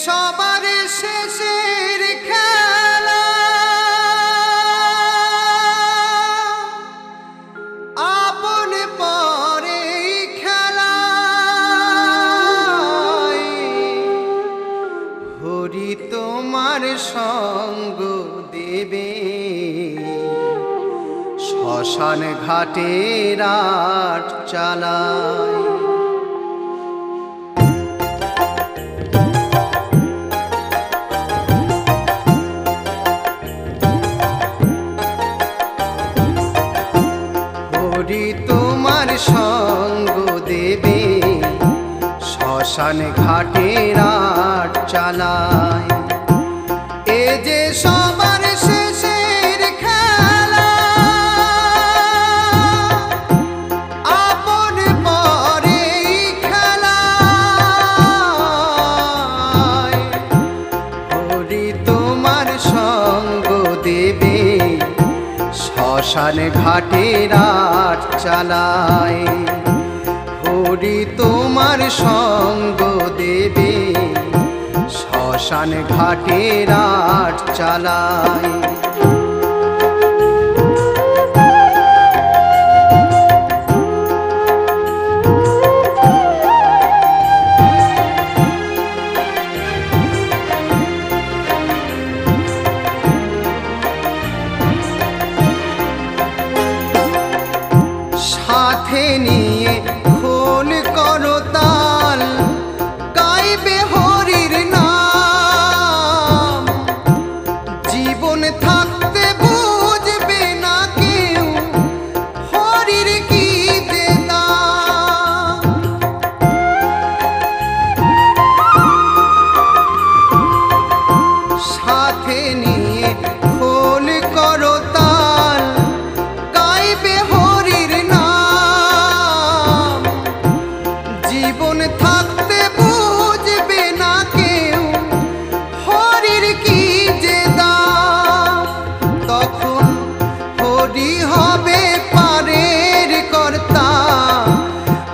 সবার শেষের খেলা আপন পরে খেলা হরি তোমার সঙ্গ দেবে শ্মশান ঘাটে রাত চালায়। হরি তোমার সঙ্গ দেবে শ্মশান ঘাটে রাত চালায়। এ যে সবার শেষের খেলা আপন পরে খেলা হরি তোমার সঙ্গ দেবে শ্মশান ঘাটে রাত চালায়। হরি তোমার সঙ্গ দেবে শ্মশান ঘাটে রাত চালায়। সাথে নিয়ে খোল করতাল গাইবে হরির নাম। জীবন থাকতে বুঝবে না কেউ হরির কি যে দাম। সাথে নিয়ে খোল করতাল গাইবে হরির নাম। জীবন থাকতে বুঝবে না কেউ হরির কি যে দাম। তখন হরি হবে পারের কর্তা,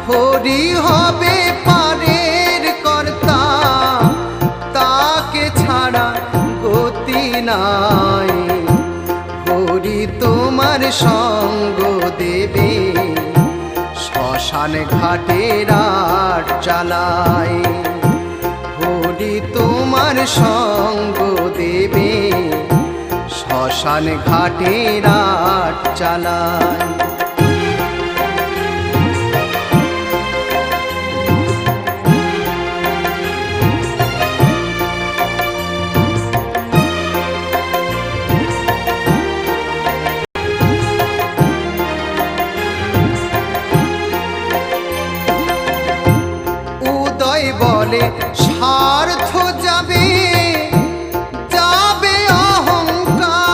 হরি হবে পারের কর্তা। তাকে ছাড়া গতি নাই। হরি তোমার সঙ্গ দেবে শ্মশান ঘাটে রাত চালায়। হরি তোমার সঙ্গ দেবে শ্মশান ঘাটে রাত চালায়। বলে স্বার্থ যাবে যাবে অহংকার।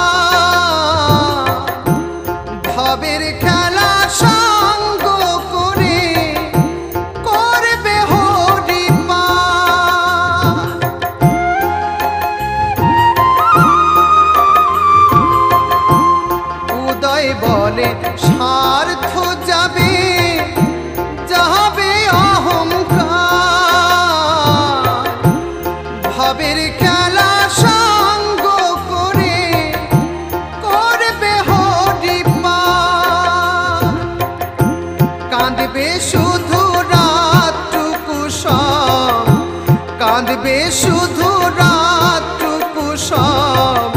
ভবের খেলা সঙ্গ করে করবে হরি পার। উদয় বলে স্বার্থ যাবে যাবে অহংকার। ভবের খেলা সঙ্গ করে করবে হরি পার। কাঁদবে শুধু রাতটুকু সব, কাঁদবে শুধু রাতটুকু সব।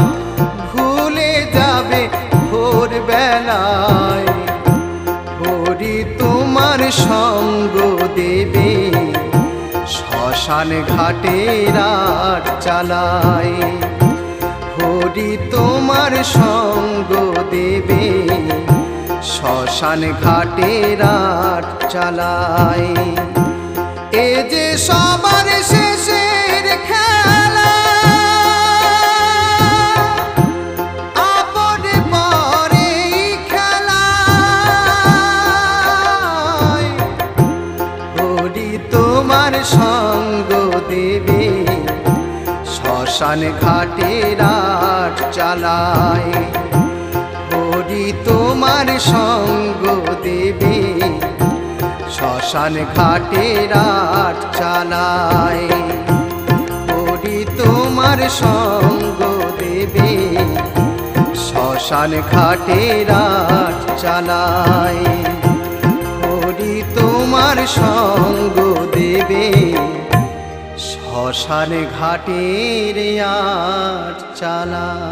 ভুলে যাবে ভোরবেলায়। হরি তোমার সঙ্গ দেবে শ্মশান ঘাটে রাত চালায়। হরি তোমার সঙ্গ দেবে শ্মশান ঘাটে রাত চালায়। এ যে সবার শেষের খেলা আপন পরে খেলা হরি তোমার সঙ্গ দেবে শ্মশান ঘাটে রাত চালায়। হরি তোমার সঙ্গ দেবে শ্মশান ঘাটে রাত চালায়। হরি সঙ্গ দেবে শ্মশান ঘাটে রাত চালায় হরি তোমার সঙ্গ দেবে শ্মশান ঘাটের আট চালায়